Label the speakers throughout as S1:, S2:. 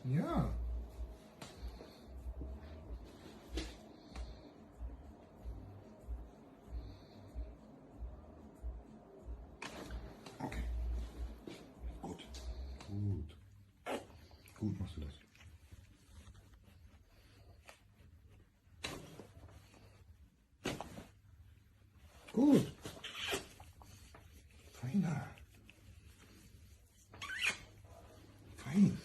S1: Ja. Okay. Gut. Gut. Gut machst du das. Gut. Feiner. Fein.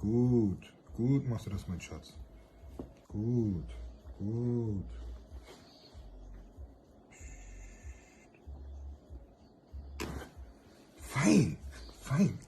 S1: Gut. Gut machst du das, mein Schatz. Gut. Gut. Fein. Fein.